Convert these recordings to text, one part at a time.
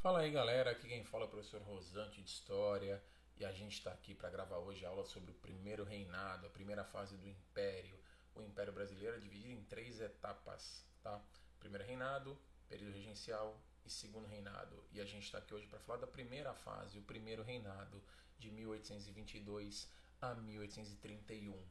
Fala aí galera, aqui quem fala é o professor Rosante de História e a gente está aqui para gravar hoje a aula sobre o primeiro reinado, a primeira fase do Império. O Império Brasileiro é dividido em três etapas, tá? Primeiro reinado, período regencial e segundo reinado. E a gente está aqui hoje para falar da primeira fase, o primeiro reinado de 1822 a 1831.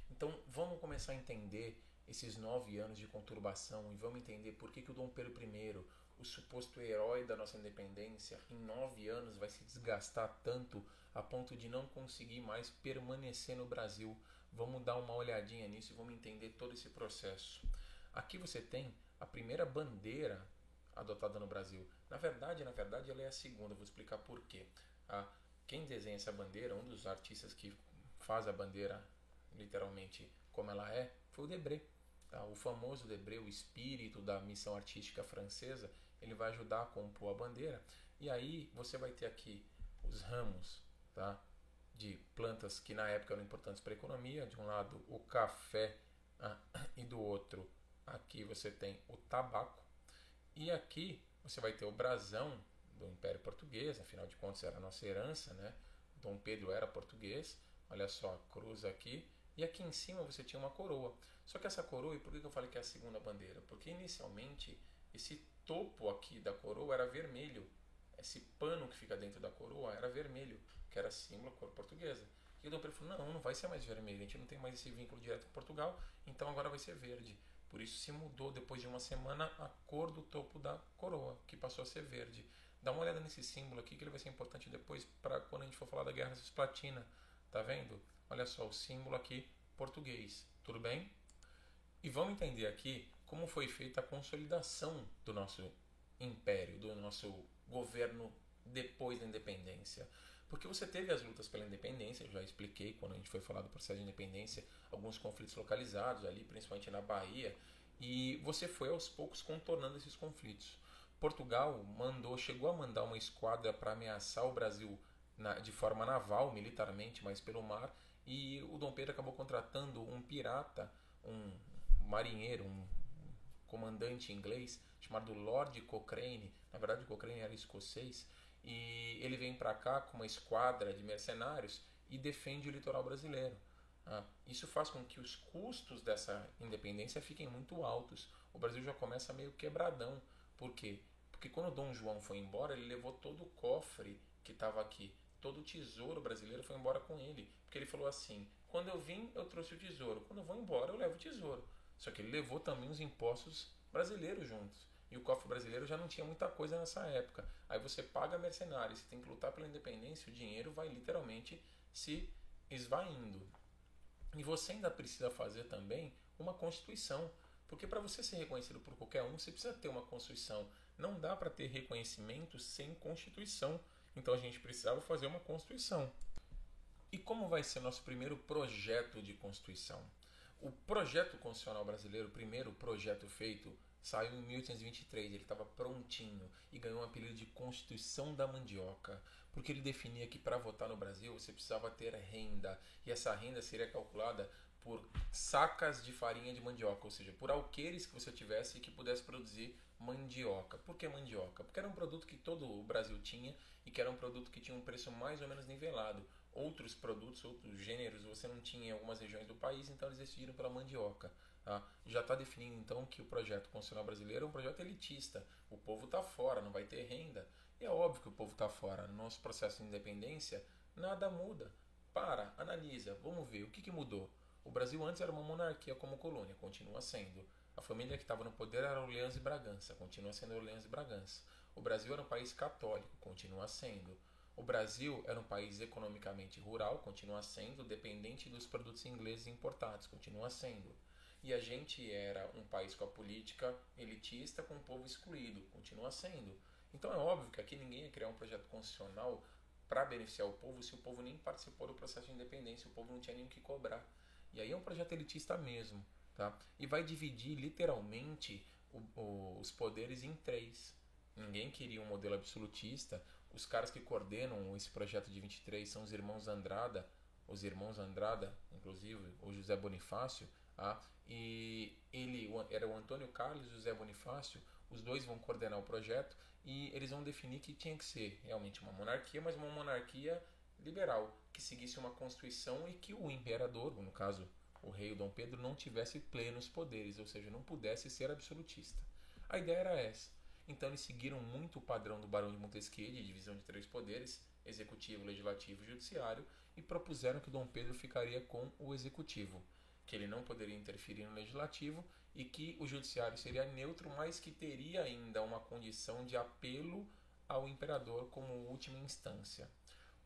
Então vamos começar a entender esses 9 anos de conturbação e vamos entender por que o Dom Pedro I, o suposto herói da nossa independência, em 9 anos vai se desgastar tanto a ponto de não conseguir mais permanecer no Brasil. Vamos dar uma olhadinha nisso e vamos entender todo esse processo. Aqui você tem a primeira bandeira adotada no Brasil. Na verdade, ela é a segunda. Vou explicar por quê. Quem desenha essa bandeira, um dos artistas que faz a bandeira literalmente como ela é, foi o Debré. Tá? O famoso Debré, o espírito da missão artística francesa, ele vai ajudar a compor a bandeira. E aí você vai ter aqui os ramos, tá? De plantas que na época eram importantes para a economia. De um lado o café, e do outro aqui você tem o tabaco. E aqui você vai ter o brasão do Império Português, afinal de contas era a nossa herança, né? Dom Pedro era português, olha só a cruz aqui. E aqui em cima você tinha uma coroa. Só que essa coroa, e por que eu falei que é a segunda bandeira? Porque inicialmente esse topo aqui da coroa era vermelho. Esse pano que fica dentro da coroa era vermelho, que era símbolo da cor portuguesa. E o Dom Pedro falou, não vai ser mais vermelho, a gente não tem mais esse vínculo direto com Portugal, então agora vai ser verde. Por isso se mudou, depois de uma semana, a cor do topo da coroa, que passou a ser verde. Dá uma olhada nesse símbolo aqui, que ele vai ser importante depois para quando a gente for falar da Guerra Cisplatina. Tá vendo? Olha só, o símbolo aqui, português. Tudo bem? E vamos entender aqui como foi feita a consolidação do nosso império, do nosso governo depois da independência. Porque você teve as lutas pela independência, eu já expliquei quando a gente foi falar do processo de independência, alguns conflitos localizados ali, principalmente na Bahia, e você foi aos poucos contornando esses conflitos. Portugal chegou a mandar uma esquadra para ameaçar o Brasil de forma naval, militarmente, mas pelo mar, e o Dom Pedro acabou contratando um pirata, um marinheiro, um comandante inglês chamado Lord Cochrane. Na verdade, Cochrane era escocês, e ele vem para cá com uma esquadra de mercenários e defende o litoral brasileiro. Isso faz com que os custos dessa independência fiquem muito altos. O Brasil já começa meio quebradão. Por quê? Porque quando Dom João foi embora, ele levou todo o cofre que estava aqui. Todo o tesouro brasileiro foi embora com ele. Porque ele falou assim: quando eu vim, eu trouxe o tesouro. Quando eu vou embora, eu levo o tesouro. Só que ele levou também os impostos brasileiros juntos. E o cofre brasileiro já não tinha muita coisa nessa época. Aí você paga mercenários, você tem que lutar pela independência, o dinheiro vai literalmente se esvaindo. E você ainda precisa fazer também uma constituição. Porque para você ser reconhecido por qualquer um, você precisa ter uma constituição. Não dá para ter reconhecimento sem constituição. Então a gente precisava fazer uma constituição. E como vai ser nosso primeiro projeto de constituição? O projeto constitucional brasileiro, o primeiro projeto feito, saiu em 1823. Ele estava prontinho e ganhou um apelido de Constituição da Mandioca, porque ele definia que para votar no Brasil você precisava ter renda, e essa renda seria calculada por sacas de farinha de mandioca, ou seja, por alqueires que você tivesse e que pudesse produzir mandioca. Por que mandioca? Porque era um produto que todo o Brasil tinha e que era um produto que tinha um preço mais ou menos nivelado. Outros produtos, outros gêneros você não tinha em algumas regiões do país, então eles decidiram pela mandioca. Já está definindo então que o projeto constitucional brasileiro é um projeto elitista. O povo está fora, não vai ter renda. E é óbvio que o povo está fora. No nosso processo de independência, nada muda. Analisa, vamos ver o que mudou. O Brasil antes era uma monarquia como colônia, continua sendo. A família que estava no poder era Orleans e Bragança, continua sendo Orleans e Bragança. O Brasil era um país católico, continua sendo. O Brasil era um país economicamente rural, continua sendo, dependente dos produtos ingleses importados, continua sendo. E a gente era um país com a política elitista, com o povo excluído, continua sendo. Então é óbvio que aqui ninguém ia criar um projeto constitucional para beneficiar o povo se o povo nem participou do processo de independência, o povo não tinha nem o que cobrar. E aí é um projeto elitista mesmo. Tá? E vai dividir literalmente os poderes em três. Ninguém queria um modelo absolutista. Os caras que coordenam esse projeto de 23 são os irmãos Andrada, inclusive, o José Bonifácio, e ele era o Antônio Carlos e o José Bonifácio. Os dois vão coordenar o projeto e eles vão definir que tinha que ser realmente uma monarquia, mas uma monarquia liberal, que seguisse uma constituição e que o imperador, no caso o rei Dom Pedro, não tivesse plenos poderes, ou seja, não pudesse ser absolutista. A ideia era essa. Então eles seguiram muito o padrão do Barão de Montesquieu, de divisão de três poderes, executivo, legislativo e judiciário, e propuseram que Dom Pedro ficaria com o executivo, que ele não poderia interferir no legislativo e que o judiciário seria neutro, mas que teria ainda uma condição de apelo ao imperador como última instância.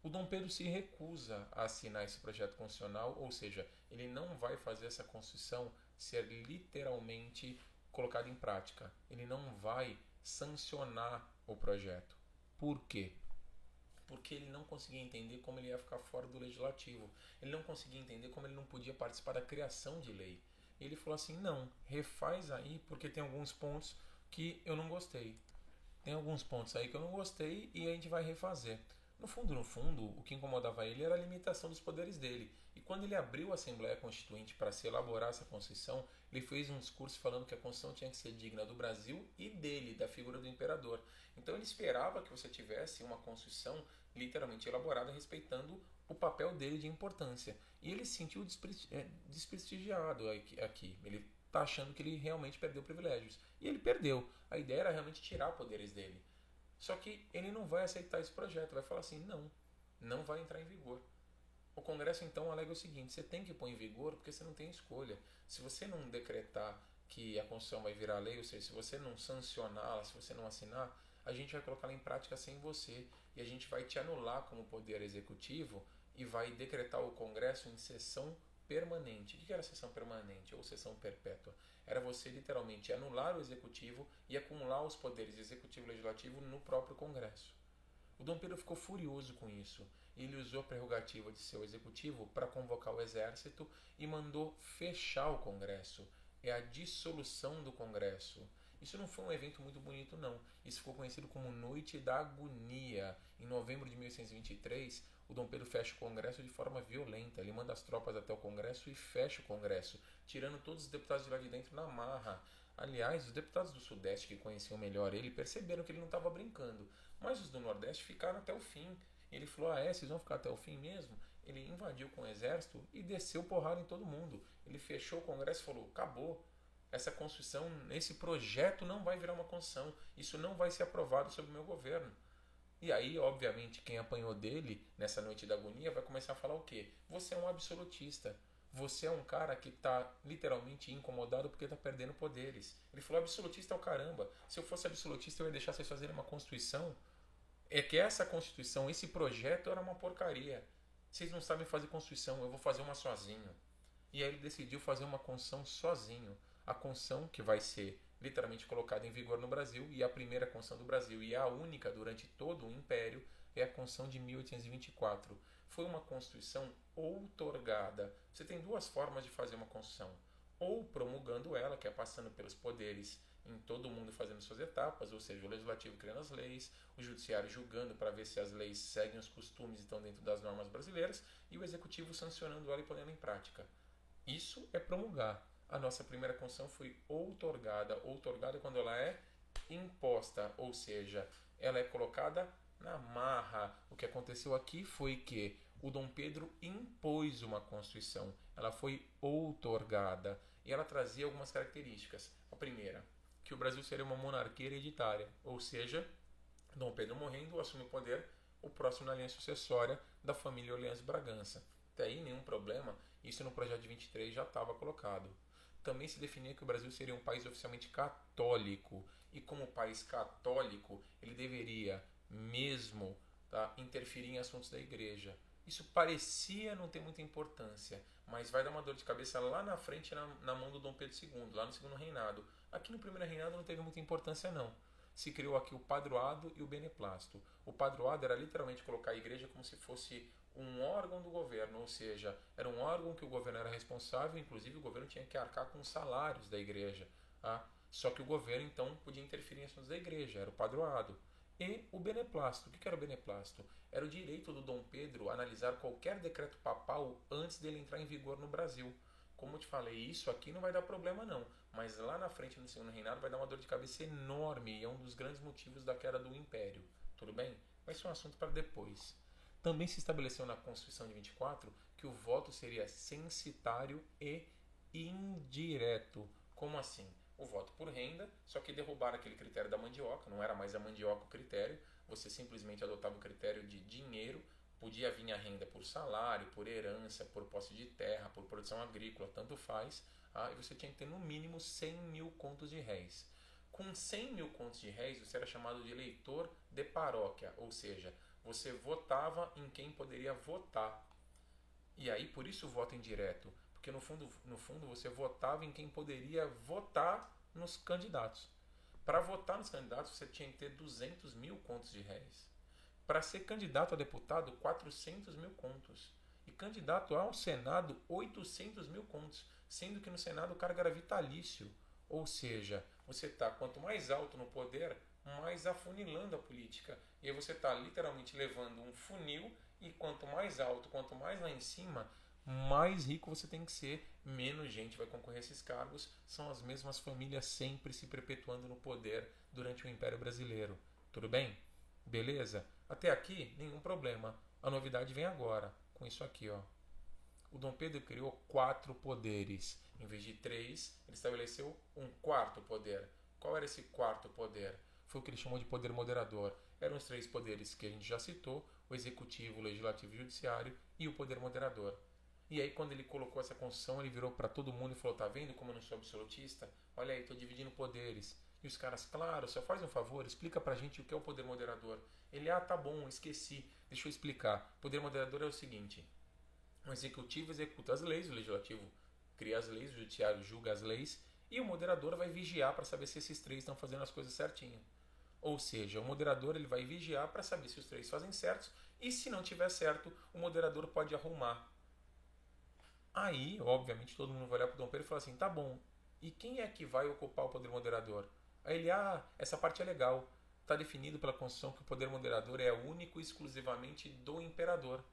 O Dom Pedro se recusa a assinar esse projeto constitucional, ou seja, ele não vai fazer essa Constituição ser literalmente colocada em prática. Ele não vai sancionar o projeto. Por quê? Porque ele não conseguia entender como ele ia ficar fora do legislativo. Ele não conseguia entender como ele não podia participar da criação de lei. Ele falou assim, não, refaz aí porque tem alguns pontos que eu não gostei. Tem alguns pontos aí que eu não gostei e a gente vai refazer. No fundo, o que incomodava ele era a limitação dos poderes dele. E quando ele abriu a Assembleia Constituinte para se elaborar essa Constituição, ele fez um discurso falando que a Constituição tinha que ser digna do Brasil e dele, da figura do imperador. Então ele esperava que você tivesse uma Constituição literalmente elaborada respeitando o papel dele de importância. E ele se sentiu desprestigiado aqui. Ele está achando que ele realmente perdeu privilégios. E ele perdeu. A ideia era realmente tirar poderes dele. Só que ele não vai aceitar esse projeto, vai falar assim, não vai entrar em vigor. O Congresso então alega o seguinte, você tem que pôr em vigor porque você não tem escolha. Se você não decretar que a Constituição vai virar lei, ou seja, se você não sancioná-la, se você não assinar, a gente vai colocá-la em prática sem você e a gente vai te anular como poder executivo e vai decretar o Congresso em sessão permanente. O que era sessão permanente ou sessão perpétua? Era você literalmente anular o executivo e acumular os poderes executivo e legislativo no próprio Congresso. O Dom Pedro ficou furioso com isso. Ele usou a prerrogativa de seu executivo para convocar o exército e mandou fechar o Congresso. É a dissolução do Congresso. Isso não foi um evento muito bonito, não. Isso ficou conhecido como Noite da Agonia. Em novembro de 1823, o Dom Pedro fecha o Congresso de forma violenta. Ele manda as tropas até o Congresso e fecha o Congresso, tirando todos os deputados de lá de dentro na marra. Aliás, os deputados do Sudeste que conheciam melhor ele perceberam que ele não estava brincando, mas os do Nordeste ficaram até o fim. Ele falou, vocês vão ficar até o fim mesmo? Ele invadiu com o exército e desceu porrada em todo mundo. Ele fechou o Congresso e falou, acabou. Essa Constituição, esse projeto não vai virar uma Constituição. Isso não vai ser aprovado sob o meu governo. E aí, obviamente, quem apanhou dele nessa noite da agonia vai começar a falar o quê? Você é um absolutista. Você é um cara que está literalmente incomodado porque está perdendo poderes. Ele falou, absolutista é o caramba. Se eu fosse absolutista, eu ia deixar vocês fazerem uma Constituição. É que essa Constituição, esse projeto era uma porcaria. Vocês não sabem fazer Constituição, eu vou fazer uma sozinho. E aí ele decidiu fazer uma Constituição sozinho. A Constituição que vai ser literalmente colocada em vigor no Brasil, e a primeira Constituição do Brasil e a única durante todo o Império é a Constituição de 1824. Foi uma Constituição outorgada. Você tem duas formas de fazer uma Constituição. Ou promulgando ela, que é passando pelos poderes em todo mundo fazendo suas etapas, ou seja, o legislativo criando as leis, o judiciário julgando para ver se as leis seguem os costumes e estão dentro das normas brasileiras, e o executivo sancionando ela e pondo em prática. Isso é promulgar. A nossa primeira Constituição foi outorgada. Outorgada quando ela é imposta, ou seja, ela é colocada na marra. O que aconteceu aqui foi que o Dom Pedro impôs uma Constituição. Ela foi outorgada e ela trazia algumas características. A primeira, que o Brasil seria uma monarquia hereditária, ou seja, Dom Pedro morrendo, assume o poder o próximo na linha sucessória da família Orleans Bragança. Até aí nenhum problema, isso no projeto de 23 já estava colocado. Também se definia que o Brasil seria um país oficialmente católico, e como país católico ele deveria mesmo interferir em assuntos da igreja. Isso parecia não ter muita importância, mas vai dar uma dor de cabeça lá na frente na mão do Dom Pedro II, lá no segundo reinado. Aqui no primeiro reinado não teve muita importância não. Se criou aqui o padroado e o beneplácito. O padroado era literalmente colocar a igreja como se fosse um órgão do governo, ou seja, era um órgão que o governo era responsável, inclusive o governo tinha que arcar com os salários da igreja. Só que o governo então podia interferir em assuntos da igreja, era o padroado. E o beneplácito. O que era o beneplácito? Era o direito do Dom Pedro a analisar qualquer decreto papal antes dele entrar em vigor no Brasil. Como eu te falei, isso aqui não vai dar problema não, Mas lá na frente, no segundo reinado, vai dar uma dor de cabeça enorme e é um dos grandes motivos da queda do Império. Tudo bem? Vai ser um assunto para depois. Também se estabeleceu na Constituição de 24 que o voto seria censitário e indireto. Como assim? O voto por renda, só que derrubaram aquele critério da mandioca, não era mais a mandioca o critério, você simplesmente adotava o critério de dinheiro, podia vir a renda por salário, por herança, por posse de terra, por produção agrícola, tanto faz, e você tinha que ter no mínimo 100 mil contos de réis. Com 100 mil contos de réis, você era chamado de eleitor de paróquia, ou seja, você votava em quem poderia votar. E aí, por isso o voto indireto, porque no fundo você votava em quem poderia votar nos candidatos. Para votar nos candidatos, você tinha que ter 200 mil contos de réis. Para ser candidato a deputado, 400 mil contos. E candidato ao Senado, 800 mil contos. Sendo que no Senado o cargo era vitalício. Ou seja, você está, quanto mais alto no poder, mais afunilando a política. E aí você está literalmente levando um funil e quanto mais alto, quanto mais lá em cima, mais rico você tem que ser, menos gente vai concorrer a esses cargos. São as mesmas famílias sempre se perpetuando no poder durante o Império Brasileiro. Tudo bem? Beleza? Até aqui, nenhum problema. A novidade vem agora, com isso aqui, ó. O Dom Pedro criou 4 poderes. Em vez de 3, ele estabeleceu um quarto poder. Qual era esse quarto poder? Foi o que ele chamou de poder moderador. Eram os 3 poderes que a gente já citou: o executivo, o legislativo e o judiciário, e o poder moderador. E aí, quando ele colocou essa Constituição, ele virou para todo mundo e falou: tá vendo como eu não sou absolutista? Olha aí, estou dividindo poderes. E os caras: claro, só faz um favor, explica pra gente o que é o poder moderador. Ele: tá bom, esqueci, deixa eu explicar. Poder moderador é o seguinte: o executivo executa as leis, o legislativo cria as leis, o judiciário julga as leis, e o moderador vai vigiar para saber se esses 3 estão fazendo as coisas certinho. Ou seja, o moderador ele vai vigiar para saber se os 3 fazem certos, e se não tiver certo, o moderador pode arrumar. Aí, obviamente, todo mundo vai olhar para o Dom Pedro e falar assim: tá bom, e quem é que vai ocupar o poder moderador? Aí ele: essa parte é legal. Está definido pela Constituição que o poder moderador é único e exclusivamente do imperador.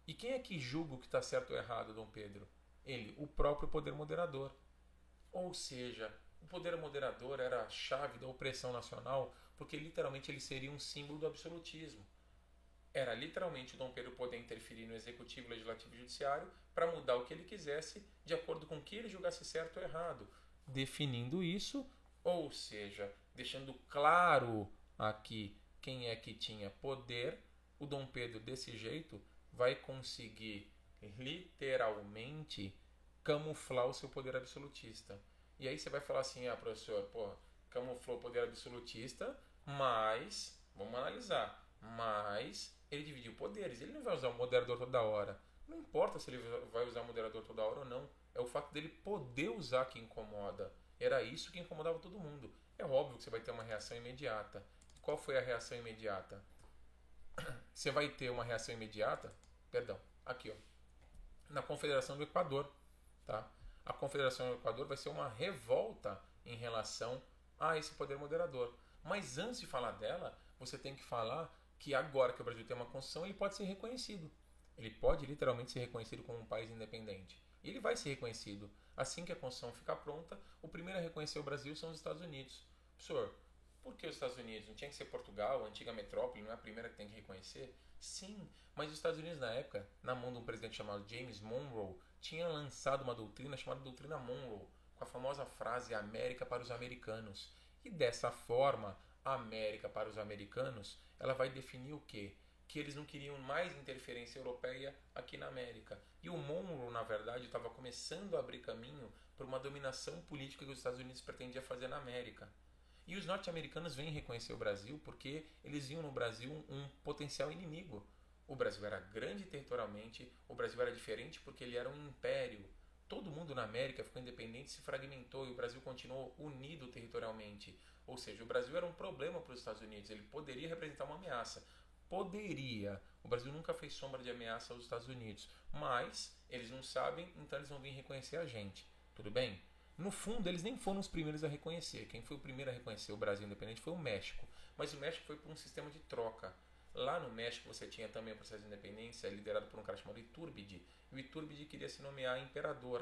E quem é que julga o que está certo ou errado, Dom Pedro? Ele, o próprio poder moderador. Ou seja, o poder moderador era a chave da opressão nacional, porque literalmente ele seria um símbolo do absolutismo. Era literalmente o Dom Pedro poder interferir no executivo, legislativo e judiciário para mudar o que ele quisesse, de acordo com o que ele julgasse certo ou errado. Definindo isso, ou seja, deixando claro aqui quem é que tinha poder, o Dom Pedro desse jeito vai conseguir literalmente camuflar o seu poder absolutista. E aí você vai falar assim: professor, camuflou o poder absolutista, mas, vamos analisar, mas ele dividiu poderes, ele não vai usar o moderador toda hora. Não importa se ele vai usar o moderador toda hora ou não, é o fato dele poder usar que incomoda. Era isso que incomodava todo mundo. É óbvio que você vai ter uma reação imediata. Qual foi a reação imediata? Você vai ter uma reação imediata, aqui, ó, na Confederação do Equador, tá? A Confederação do Equador vai ser uma revolta em relação a esse poder moderador. Mas antes de falar dela, você tem que falar que agora que o Brasil tem uma Constituição, ele pode ser reconhecido. Ele pode literalmente ser reconhecido como um país independente. E ele vai ser reconhecido. Assim que a Constituição ficar pronta, o primeiro a reconhecer o Brasil são os Estados Unidos. Professor, por que os Estados Unidos? Não tinha que ser Portugal, a antiga metrópole, não é a primeira que tem que reconhecer? Sim, mas os Estados Unidos na época, na mão de um presidente chamado James Monroe, tinha lançado uma doutrina chamada Doutrina Monroe, com a famosa frase América para os americanos. E dessa forma, América para os americanos, ela vai definir o quê? Que eles não queriam mais interferência europeia aqui na América. E o Monroe, na verdade, estava começando a abrir caminho para uma dominação política que os Estados Unidos pretendia fazer na América. E os norte-americanos vêm reconhecer o Brasil porque eles viam no Brasil um potencial inimigo. O Brasil era grande territorialmente, o Brasil era diferente porque ele era um império. Todo mundo na América ficou independente, se fragmentou e o Brasil continuou unido territorialmente. Ou seja, o Brasil era um problema para os Estados Unidos, ele poderia representar uma ameaça. Poderia. O Brasil nunca fez sombra de ameaça aos Estados Unidos. Mas eles não sabem, então eles vão vir reconhecer a gente. Tudo bem? No fundo, eles nem foram os primeiros a reconhecer. Quem foi o primeiro a reconhecer o Brasil independente foi o México. Mas o México foi por um sistema de troca. Lá no México você tinha também o processo de independência liderado por um cara chamado Iturbide. E o Iturbide queria se nomear imperador,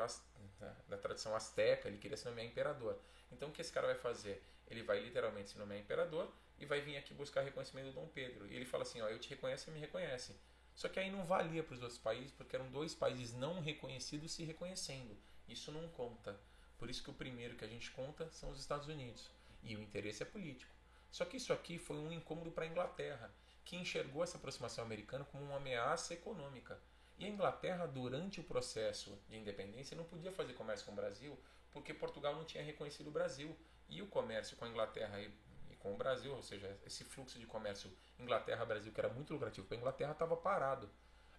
da tradição asteca, ele queria se nomear imperador. Então o que esse cara vai fazer? Ele vai literalmente se nomear imperador e vai vir aqui buscar reconhecimento do Dom Pedro. E ele fala assim, ó, eu te reconheço, você me reconhece. Só que aí não valia para os outros países, porque eram dois países não reconhecidos se reconhecendo. Isso não conta. Por isso que o primeiro que a gente conta são os Estados Unidos. E o interesse é político. Só que isso aqui foi um incômodo para a Inglaterra, que enxergou essa aproximação americana como uma ameaça econômica. E a Inglaterra, durante o processo de independência, não podia fazer comércio com o Brasil, porque Portugal não tinha reconhecido o Brasil. E o comércio com a Inglaterra e com o Brasil, ou seja, esse fluxo de comércio Inglaterra-Brasil, que era muito lucrativo para a Inglaterra, estava parado.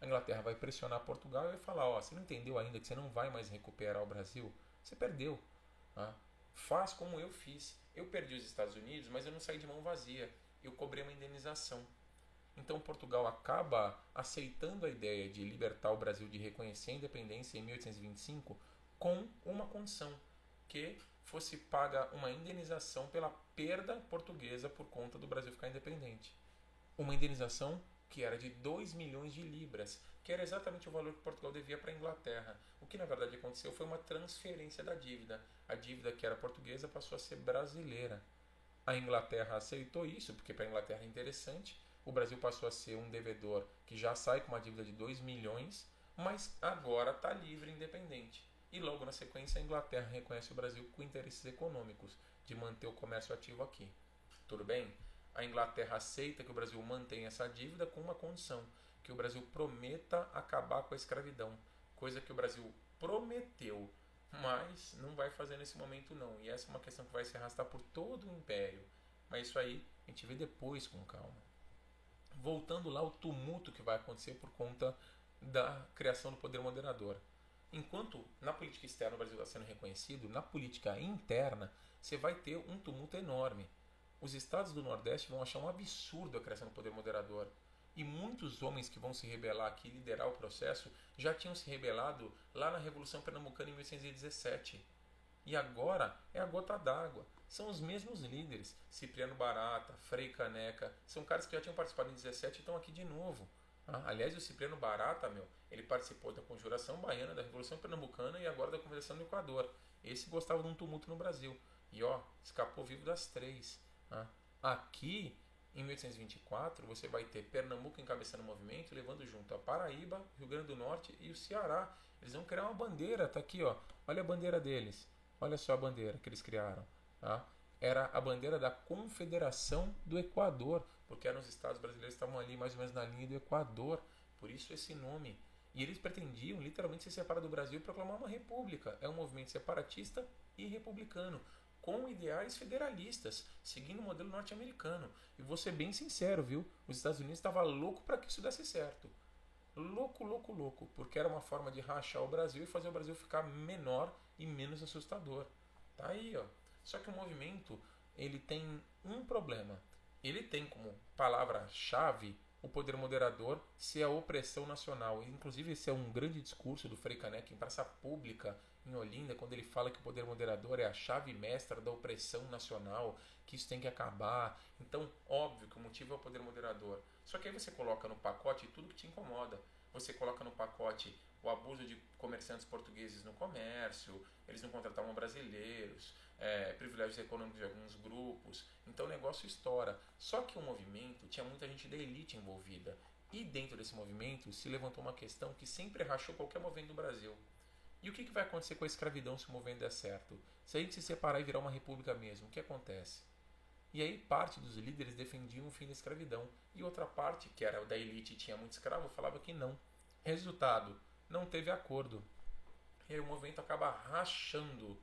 A Inglaterra vai pressionar Portugal e vai falar, ó, você não entendeu ainda que você não vai mais recuperar o Brasil? Você perdeu. Tá? Faz como eu fiz. Eu perdi os Estados Unidos, mas eu não saí de mão vazia. Eu cobrei uma indenização. Então Portugal acaba aceitando a ideia de libertar o Brasil, de reconhecer a independência em 1825, com uma condição, que fosse paga uma indenização pela perda portuguesa por conta do Brasil ficar independente. Uma indenização que era de 2 milhões de libras, que era exatamente o valor que Portugal devia para a Inglaterra. O que na verdade aconteceu foi uma transferência da dívida. A dívida que era portuguesa passou a ser brasileira. A Inglaterra aceitou isso, porque para a Inglaterra é interessante. O Brasil passou a ser um devedor que já sai com uma dívida de 2 milhões, mas agora está livre e independente. E logo na sequência a Inglaterra reconhece o Brasil com interesses econômicos, de manter o comércio ativo aqui. Tudo bem? A Inglaterra aceita que o Brasil mantenha essa dívida com uma condição, que o Brasil prometa acabar com a escravidão, coisa que o Brasil prometeu, mas não vai fazer nesse momento não. E essa é uma questão que vai se arrastar por todo o Império. Mas isso aí a gente vê depois com calma. Voltando lá ao tumulto que vai acontecer por conta da criação do poder moderador. Enquanto na política externa o Brasil está sendo reconhecido, na política interna você vai ter um tumulto enorme. Os estados do Nordeste vão achar um absurdo a criação do poder moderador. E muitos homens que vão se rebelar aqui e liderar o processo já tinham se rebelado lá na Revolução Pernambucana em 1817. E agora é a gota d'água. São os mesmos líderes. Cipriano Barata, Frei Caneca, são caras que já tinham participado em 17 e estão aqui de novo. Aliás, o Cipriano Barata, ele participou da Conjuração Baiana, da Revolução Pernambucana e agora da Conversão do Equador. Esse gostava de um tumulto no Brasil. E escapou vivo das três. Aqui, em 1824, você vai ter Pernambuco encabeçando o movimento, levando junto a Paraíba, Rio Grande do Norte e o Ceará. Eles vão criar uma bandeira, tá aqui, olha a bandeira deles. Olha só a bandeira que eles criaram. Era a bandeira da Confederação do Equador, porque eram os estados brasileiros que estavam ali mais ou menos na linha do Equador. Por isso esse nome. E eles pretendiam literalmente se separar do Brasil e proclamar uma república. É um movimento separatista e republicano, com ideais federalistas, seguindo o modelo norte-americano. E vou ser bem sincero, viu? Os Estados Unidos estavam loucos para que isso desse certo. Louco, louco, louco. Porque era uma forma de rachar o Brasil e fazer o Brasil ficar menor e menos assustador. Tá aí, Só que o movimento, ele tem um problema. Ele tem como palavra-chave o poder moderador ser a opressão nacional. Inclusive, esse é um grande discurso do Frei Caneca em praça pública, em Olinda, quando ele fala que o poder moderador é a chave mestra da opressão nacional, que isso tem que acabar. Então, óbvio que o motivo é o poder moderador. Só que aí você coloca no pacote tudo que te incomoda. Você coloca no pacote o abuso de comerciantes portugueses no comércio, eles não contratavam brasileiros, privilégios econômicos de alguns grupos. Então o negócio estoura. Só que o movimento tinha muita gente da elite envolvida. E dentro desse movimento se levantou uma questão que sempre rachou qualquer movimento do Brasil. E o que vai acontecer com a escravidão se o movimento der certo? Se a gente se separar e virar uma república mesmo, o que acontece? E aí parte dos líderes defendiam o fim da escravidão. E outra parte, que era da elite e tinha muito escravo, falava que não. Resultado, não teve acordo. E aí o movimento acaba rachando.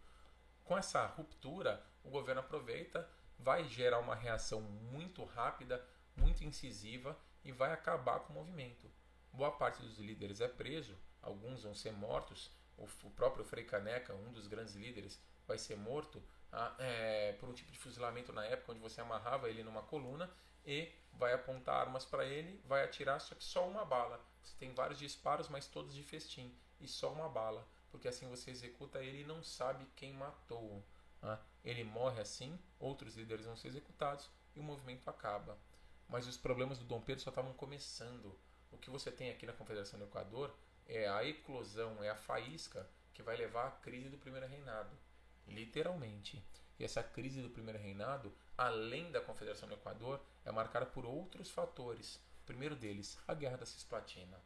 Com essa ruptura, o governo aproveita, vai gerar uma reação muito rápida, muito incisiva e vai acabar com o movimento. Boa parte dos líderes é preso, alguns vão ser mortos. O próprio Frei Caneca, um dos grandes líderes, vai ser morto por um tipo de fuzilamento na época, onde você amarrava ele numa coluna e vai apontar armas para ele, vai atirar, só que só uma bala. Você tem vários disparos, mas todos de festim, e só uma bala, porque assim você executa ele e não sabe quem matou. Ele morre assim, outros líderes vão ser executados e o movimento acaba. mas os problemas do Dom Pedro só estavam começando. O que você tem aqui na Confederação do Equador é a eclosão, é a faísca que vai levar à crise do primeiro reinado, literalmente. E essa crise do primeiro reinado, além da Confederação do Equador, é marcada por outros fatores. O primeiro deles, a Guerra da Cisplatina.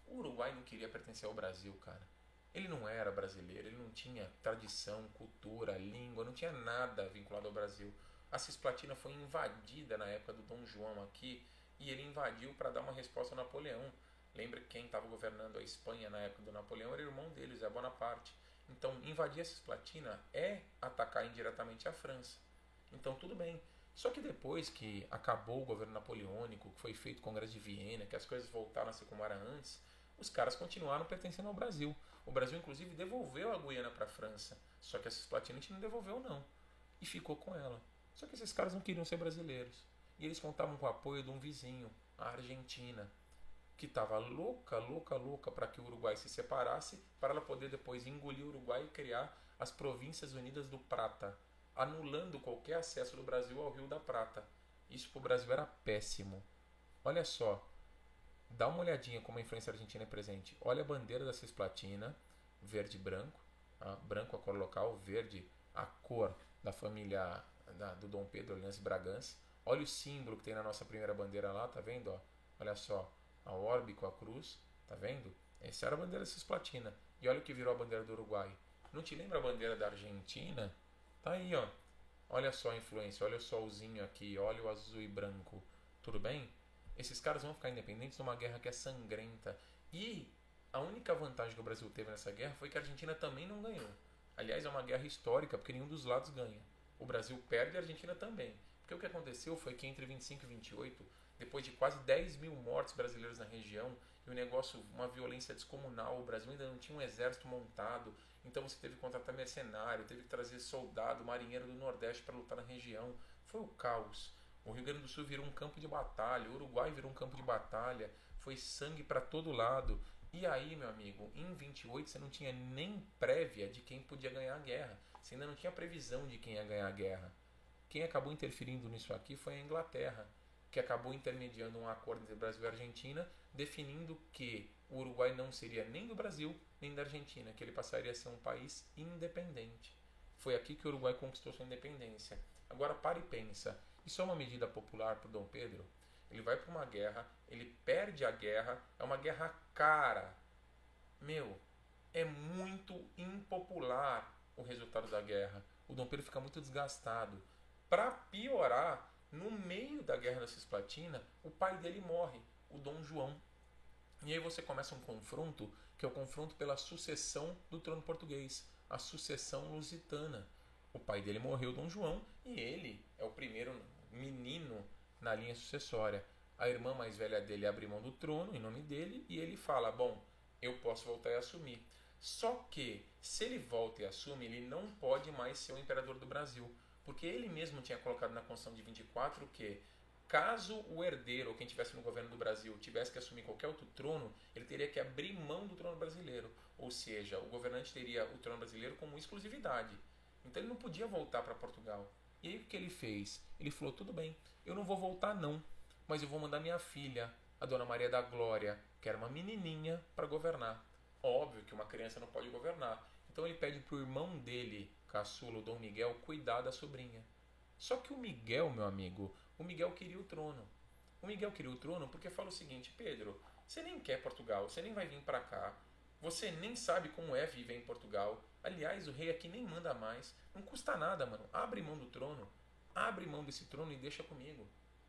O Uruguai não queria pertencer ao Brasil, cara. Ele não era brasileiro, ele não tinha tradição, cultura, língua, não tinha nada vinculado ao Brasil. A Cisplatina foi invadida na época do Dom João aqui e ele invadiu para dar uma resposta ao Napoleão. Lembra que quem estava governando a Espanha na época do Napoleão era o irmão dele, Zé Bonaparte. Então, invadir a Cisplatina é atacar indiretamente a França. Então, tudo bem. Só que depois que acabou o governo napoleônico, que foi feito o Congresso de Viena, que as coisas voltaram a ser como era antes, os caras continuaram pertencendo ao Brasil. O Brasil, inclusive, devolveu a Guiana para a França. Só que a Cisplatina a gente não devolveu, não. E ficou com ela. Só que esses caras não queriam ser brasileiros. E eles contavam com o apoio de um vizinho, a Argentina, que estava louca para que o Uruguai se separasse, para ela poder depois engolir o Uruguai e criar as Províncias Unidas do Prata, anulando qualquer acesso do Brasil ao Rio da Prata. Isso para o Brasil era péssimo. Olha só, dá uma olhadinha como a influência argentina é presente. Olha a bandeira da Cisplatina, verde e branco. Branco a cor local, verde a cor da família do Dom Pedro, Orleans e Bragança. Olha o símbolo que tem na nossa primeira bandeira lá, tá vendo? Ó? Olha só, a orbe com a cruz, tá vendo? Essa era a bandeira da Cisplatina. E olha o que virou a bandeira do Uruguai. Não te lembra a bandeira da Argentina? Tá aí, ó. Olha só a influência, olha o solzinho aqui, olha o azul e branco. Tudo bem? Esses caras vão ficar independentes numa guerra que é sangrenta. E a única vantagem que o Brasil teve nessa guerra foi que a Argentina também não ganhou. Aliás, é uma guerra histórica, porque nenhum dos lados ganha. O Brasil perde e a Argentina também. Porque o que aconteceu foi que entre 25 e 28, depois de quase 10 mil mortes brasileiros na região, e o negócio, uma violência descomunal, o Brasil ainda não tinha um exército montado, então você teve que contratar mercenário, teve que trazer soldado, marinheiro do Nordeste para lutar na região. Foi o caos. O Rio Grande do Sul virou um campo de batalha, o Uruguai virou um campo de batalha, foi sangue para todo lado. E aí, meu amigo, em 28 você não tinha nem prévia de quem podia ganhar a guerra. Você ainda não tinha previsão de quem ia ganhar a guerra. Quem acabou interferindo nisso aqui foi a Inglaterra, que acabou intermediando um acordo entre Brasil e Argentina, definindo que o Uruguai não seria nem do Brasil, nem da Argentina, que ele passaria a ser um país independente. Foi aqui que o Uruguai conquistou sua independência. Agora para e pensa, isso é uma medida popular para o Dom Pedro? Ele vai para uma guerra, ele perde a guerra, é uma guerra cara. Meu, é muito impopular o resultado da guerra. O Dom Pedro fica muito desgastado. Para piorar, no meio da Guerra da Cisplatina, o pai dele morre, o Dom João. E aí você começa um confronto, que é o confronto pela sucessão do trono português, a sucessão lusitana. O pai dele morreu, Dom João, e ele é o primeiro menino na linha sucessória. A irmã mais velha dele abre mão do trono em nome dele e ele fala, bom, eu posso voltar e assumir. Só que, se ele volta e assume, ele não pode mais ser o imperador do Brasil. Porque ele mesmo tinha colocado na Constituição de 24 que, caso o herdeiro ou quem estivesse no governo do Brasil tivesse que assumir qualquer outro trono, ele teria que abrir mão do trono brasileiro. Ou seja, o governante teria o trono brasileiro como exclusividade. Então ele não podia voltar para Portugal. E aí o que ele fez? Ele falou, tudo bem, eu não vou voltar não, mas eu vou mandar minha filha, a Dona Maria da Glória, que era uma menininha, para governar. Óbvio que uma criança não pode governar. Então ele pede para o irmão dele, caçula, o Dom Miguel, cuidar da sobrinha. Só que o Miguel, meu amigo, o Miguel queria o trono. O Miguel queria o trono porque fala o seguinte, Pedro, você nem quer Portugal, você nem vai vir para cá, você nem sabe como é viver em Portugal. Aliás, o rei aqui nem manda mais. Não custa nada, mano. Abre mão do trono. Abre mão desse trono e deixa comigo.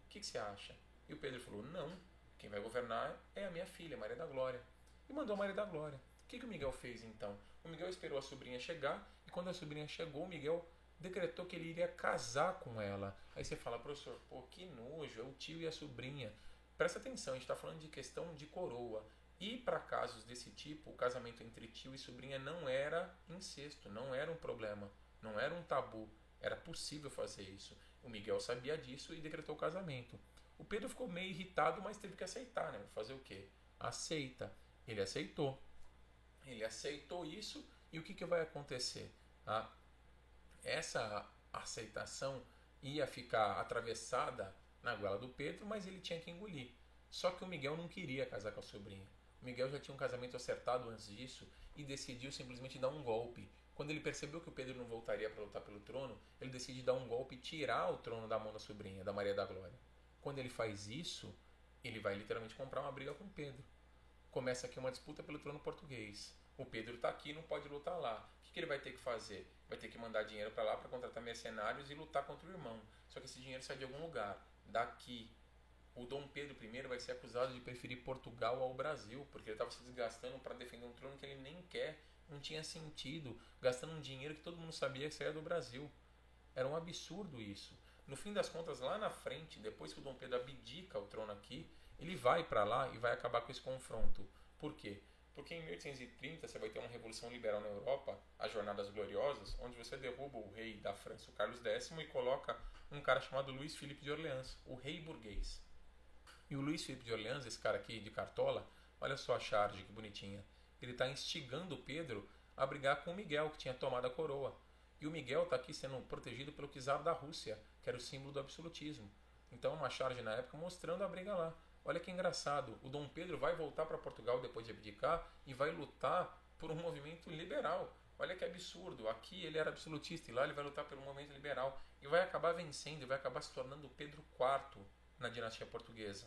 O que você acha? E o Pedro falou, não. Quem vai governar é a minha filha, Maria da Glória. E mandou a Maria da Glória. O que o Miguel fez então? O Miguel esperou a sobrinha chegar. E quando a sobrinha chegou, o Miguel decretou que ele iria casar com ela. Aí você fala, professor, pô, que nojo. É o tio e a sobrinha. Presta atenção, a gente está falando de questão de coroa. E para casos desse tipo, o casamento entre tio e sobrinha não era incesto, não era um problema, não era um tabu, era possível fazer isso. O Miguel sabia disso e decretou o casamento. O Pedro ficou meio irritado, mas teve que aceitar, né? Fazer o quê? Aceita. Ele aceitou. Ele aceitou isso e o que vai acontecer? Essa aceitação ia ficar atravessada na goela do Pedro, mas ele tinha que engolir. Só que o Miguel não queria casar com a sobrinha. O Miguel já tinha um casamento acertado antes disso e decidiu simplesmente dar um golpe. Quando ele percebeu que o Pedro não voltaria para lutar pelo trono, ele decide dar um golpe e tirar o trono da mão da sobrinha, da Maria da Glória. Quando ele faz isso, ele vai literalmente comprar uma briga com o Pedro. Começa aqui uma disputa pelo trono português. O Pedro está aqui e não pode lutar lá. O que ele vai ter que fazer? Vai ter que mandar dinheiro para lá para contratar mercenários e lutar contra o irmão. Só que esse dinheiro sai de algum lugar. Daqui. O Dom Pedro I vai ser acusado de preferir Portugal ao Brasil, porque ele estava se desgastando para defender um trono que ele nem quer. Não tinha sentido. Gastando um dinheiro que todo mundo sabia que saía do Brasil. Era um absurdo isso. No fim das contas, lá na frente, depois que o Dom Pedro abdica o trono aqui, ele vai para lá e vai acabar com esse confronto. Por quê? Porque em 1830 você vai ter uma revolução liberal na Europa, as Jornadas Gloriosas, onde você derruba o rei da França, o Carlos X, e coloca um cara chamado Luís Filipe de Orleans, o rei burguês. E o Luís Filipe de Orleans, esse cara aqui de cartola, olha só a charge que bonitinha. Ele está instigando o Pedro a brigar com o Miguel, que tinha tomado a coroa. E o Miguel está aqui sendo protegido pelo czar da Rússia, que era o símbolo do absolutismo. Então, uma charge na época mostrando a briga lá. Olha que engraçado, o Dom Pedro vai voltar para Portugal depois de abdicar e vai lutar por um movimento liberal. Olha que absurdo, aqui ele era absolutista e lá ele vai lutar pelo movimento liberal e vai acabar vencendo e vai acabar se tornando Pedro IV na dinastia portuguesa.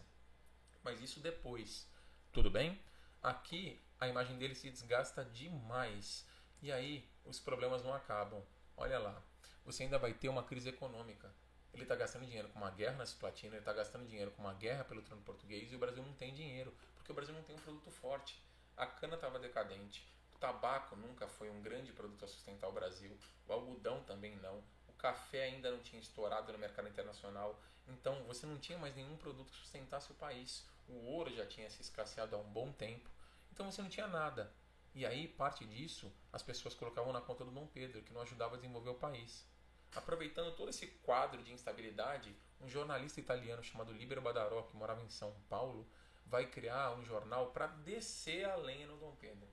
Mas isso depois, tudo bem? Aqui a imagem dele se desgasta demais e aí os problemas não acabam. Olha lá, você ainda vai ter uma crise econômica. Ele está gastando dinheiro com uma guerra na Cisplatina, ele está gastando dinheiro com uma guerra pelo trono português e o Brasil não tem dinheiro, porque o Brasil não tem um produto forte. A cana estava decadente, o tabaco nunca foi um grande produto a sustentar o Brasil, o algodão também não, o café ainda não tinha estourado no mercado internacional, então você não tinha mais nenhum produto que sustentasse o país. O ouro já tinha se escasseado há um bom tempo, então você não tinha nada. E aí, parte disso, as pessoas colocavam na conta do Dom Pedro, que não ajudava a desenvolver o país. Aproveitando todo esse quadro de instabilidade, um jornalista italiano chamado Libero Badaró, que morava em São Paulo, vai criar um jornal para descer a lenha no Dom Pedro.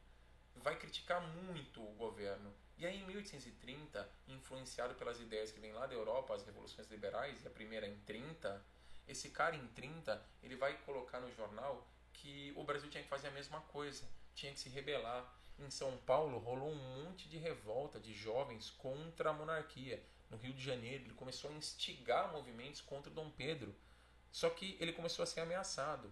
Vai criticar muito o governo. E aí, em 1830, influenciado pelas ideias que vêm lá da Europa, as revoluções liberais, e a primeira em 30, esse cara em 30, ele vai colocar no jornal que o Brasil tinha que fazer a mesma coisa, tinha que se rebelar. Em São Paulo rolou um monte de revolta de jovens contra a monarquia. No Rio de Janeiro, ele começou a instigar movimentos contra o Dom Pedro. Só que ele começou a ser ameaçado.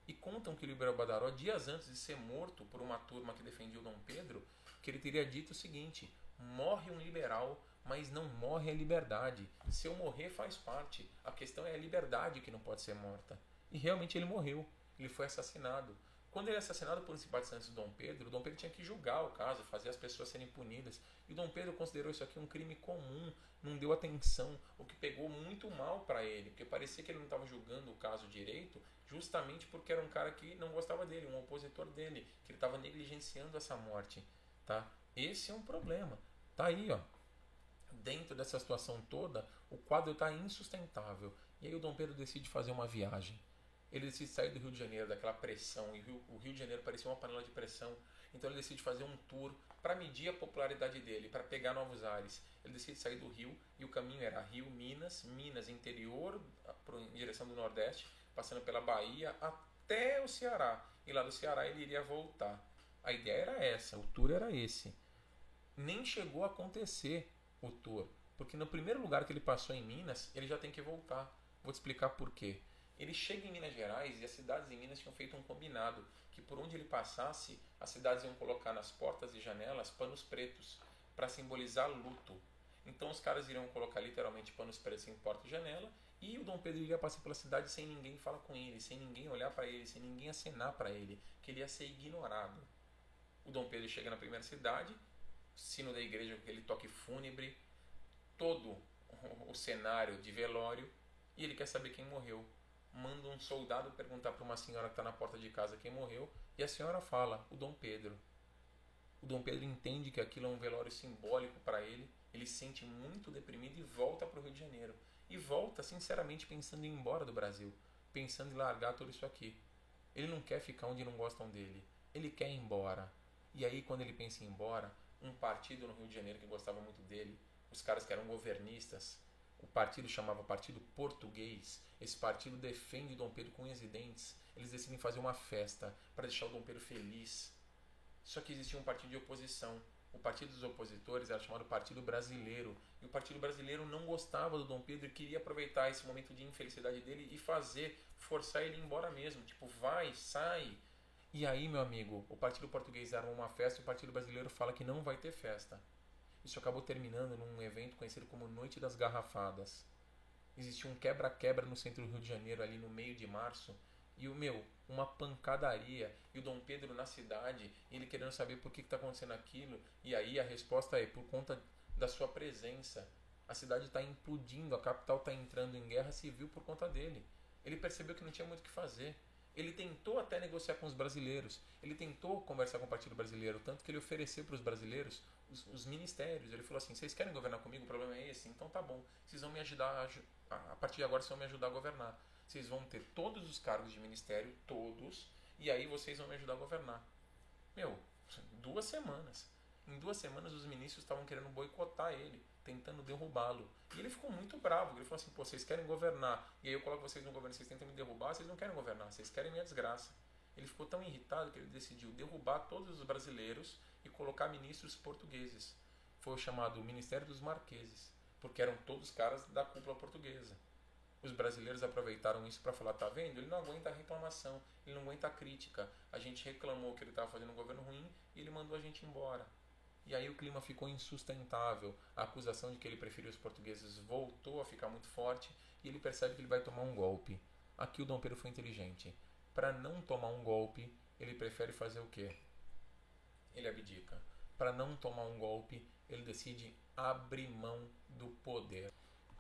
E contam que o Libero Badaró, dias antes de ser morto por uma turma que defendia o Dom Pedro, que ele teria dito o seguinte: morre um liberal, mas não morre a liberdade. Se eu morrer, faz parte. A questão é a liberdade que não pode ser morta. E realmente ele morreu. Ele foi assassinado. Quando ele é assassinado por um simpatizante do Dom Pedro, o Dom Pedro tinha que julgar o caso, fazer as pessoas serem punidas. E o Dom Pedro considerou isso aqui um crime comum, não deu atenção, o que pegou muito mal para ele, porque parecia que ele não estava julgando o caso direito, justamente porque era um cara que não gostava dele, um opositor dele, que ele estava negligenciando essa morte. Tá? Esse é um problema. Tá aí, ó. Dentro dessa situação toda, o quadro está insustentável. E aí o Dom Pedro decide fazer uma viagem. Ele decide sair do Rio de Janeiro, daquela pressão, e o Rio de Janeiro parecia uma panela de pressão. Então ele decide fazer um tour para medir a popularidade dele, para pegar novos ares. Ele decide sair do Rio, e o caminho era Rio-Minas, Minas interior, em direção do Nordeste, passando pela Bahia até o Ceará. E lá do Ceará ele iria voltar. A ideia era essa, o tour era esse. Nem chegou a acontecer o tour, porque no primeiro lugar que ele passou em Minas, ele já tem que voltar. Vou te explicar por quê. Ele chega em Minas Gerais e as cidades em Minas tinham feito um combinado que por onde ele passasse, as cidades iam colocar nas portas e janelas panos pretos para simbolizar luto. Então os caras iriam colocar literalmente panos pretos em porta e janela e o Dom Pedro iria passar pela cidade sem ninguém falar com ele, sem ninguém olhar para ele, sem ninguém acenar para ele, que ele ia ser ignorado. O Dom Pedro chega na primeira cidade, sino da igreja com aquele toque fúnebre, todo o cenário de velório, e ele quer saber quem morreu. Manda um soldado perguntar para uma senhora que está na porta de casa quem morreu, e a senhora fala, o Dom Pedro. O Dom Pedro entende que aquilo é um velório simbólico para ele, ele se sente muito deprimido e volta para o Rio de Janeiro. E volta sinceramente pensando em ir embora do Brasil, pensando em largar tudo isso aqui. Ele não quer ficar onde não gostam dele, ele quer ir embora. E aí quando ele pensa em ir embora, um partido no Rio de Janeiro que gostava muito dele, os caras que eram governistas, O partido chamava Partido Português. Esse partido defende Dom Pedro com unhas e dentes. Eles decidem fazer uma festa para deixar o Dom Pedro feliz. Só que existia um partido de oposição. O partido dos opositores era chamado Partido Brasileiro. E o Partido Brasileiro não gostava do Dom Pedro e queria aproveitar esse momento de infelicidade dele e forçar ele embora mesmo. Tipo, vai, sai. E aí, meu amigo, o Partido Português arma uma festa e o Partido Brasileiro fala que não vai ter festa. Isso acabou terminando num evento conhecido como Noite das Garrafadas. Existia um quebra-quebra no centro do Rio de Janeiro, ali no meio de março, e uma pancadaria, e o Dom Pedro na cidade, ele querendo saber por que está acontecendo aquilo, e aí a resposta é por conta da sua presença. A cidade está implodindo, a capital está entrando em guerra civil por conta dele. Ele percebeu que não tinha muito o que fazer. Ele tentou até negociar com os brasileiros, ele tentou conversar com o Partido Brasileiro, tanto que ele ofereceu para os brasileiros os ministérios. Ele falou assim: vocês querem governar comigo? O problema é esse? Então tá bom, vocês vão me ajudar, a partir de agora vocês vão me ajudar a governar. Vocês vão ter todos os cargos de ministério, todos, e aí vocês vão me ajudar a governar. Meu, 2 semanas. Em 2 semanas os ministros estavam querendo boicotar ele, tentando derrubá-lo. E ele ficou muito bravo. Ele falou assim: pô, vocês querem governar, e aí eu coloco vocês no governo, vocês tentam me derrubar, vocês não querem governar, vocês querem minha desgraça. Ele ficou tão irritado que ele decidiu derrubar todos os brasileiros e colocar ministros portugueses. Foi o chamado Ministério dos Marqueses, porque eram todos caras da cúpula portuguesa. Os brasileiros aproveitaram isso para falar: tá vendo? Ele não aguenta a reclamação, ele não aguenta a crítica. A gente reclamou que ele estava fazendo um governo ruim e ele mandou a gente embora. E aí o clima ficou insustentável. A acusação de que ele preferia os portugueses voltou a ficar muito forte e ele percebe que ele vai tomar um golpe. Aqui o Dom Pedro foi inteligente. Para não tomar um golpe, ele prefere fazer o quê? Ele abdica. Para não tomar um golpe, ele decide abrir mão do poder.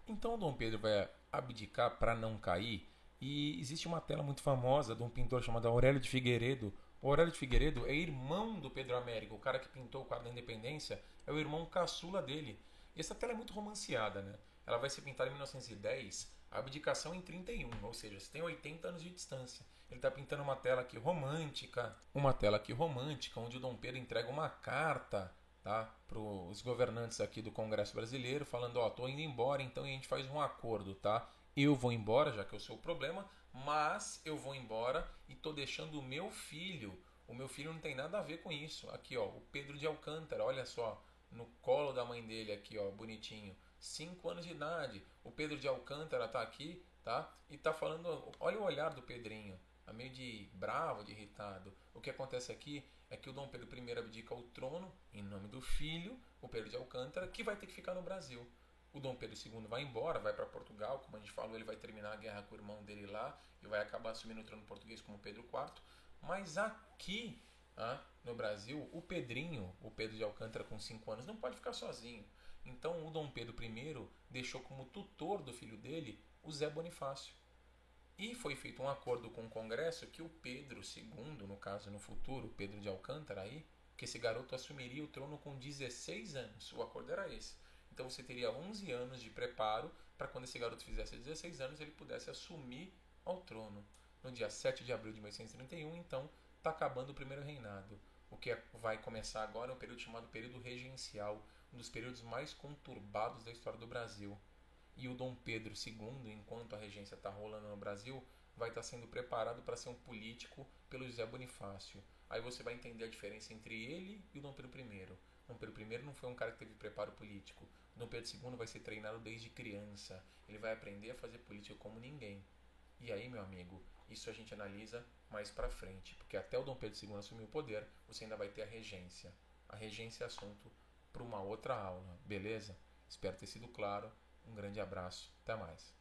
Então o Dom Pedro vai abdicar para não cair, e existe uma tela muito famosa de um pintor chamado Aurélio de Figueiredo. O Aurélio de Figueiredo é irmão do Pedro Américo, o cara que pintou o quadro da Independência, é o irmão caçula dele. E essa tela é muito romanceada, né? Ela vai ser pintada em 1910, a abdicação em 31, ou seja, você tem 80 anos de distância. Ele está pintando uma tela aqui romântica, onde o Dom Pedro entrega uma carta, tá, para os governantes aqui do Congresso Brasileiro, falando: ó, tô indo embora, então a gente faz um acordo, tá? Eu vou embora, já que eu sou o problema, mas eu vou embora e tô deixando o meu filho. O meu filho não tem nada a ver com isso. Aqui, ó, o Pedro de Alcântara, olha só, no colo da mãe dele aqui, ó, bonitinho. 5 anos de idade. O Pedro de Alcântara tá aqui, tá? E tá falando, olha o olhar do Pedrinho, tá meio de bravo, de irritado. O que acontece aqui é que o Dom Pedro I abdica o trono em nome do filho, o Pedro de Alcântara, que vai ter que ficar no Brasil. O Dom Pedro II vai embora, vai para Portugal, como a gente falou, ele vai terminar a guerra com o irmão dele lá e vai acabar assumindo o trono português como Pedro IV. Mas aqui, no Brasil, o Pedrinho, o Pedro de Alcântara com 5 anos, não pode ficar sozinho. Então o Dom Pedro I deixou como tutor do filho dele o Zé Bonifácio. E foi feito um acordo com o Congresso que o Pedro II, no caso no futuro, Pedro de Alcântara aí, que esse garoto assumiria o trono com 16 anos. O acordo era esse. Então você teria 11 anos de preparo para quando esse garoto fizesse 16 anos ele pudesse assumir ao trono. No dia 7 de abril de 1831, então, está acabando o primeiro reinado. O que vai começar agora é um período chamado período regencial, um dos períodos mais conturbados da história do Brasil. E o Dom Pedro II, enquanto a regência está rolando no Brasil, vai estar sendo preparado para ser um político pelo José Bonifácio. Aí você vai entender a diferença entre ele e o Dom Pedro I. Dom Pedro I não foi um cara que teve preparo político. O Dom Pedro II vai ser treinado desde criança. Ele vai aprender a fazer política como ninguém. E aí, meu amigo, isso a gente analisa mais pra frente, porque até o Dom Pedro II assumir o poder, você ainda vai ter a regência. A regência é assunto para uma outra aula, beleza? Espero ter sido claro. Um grande abraço, até mais.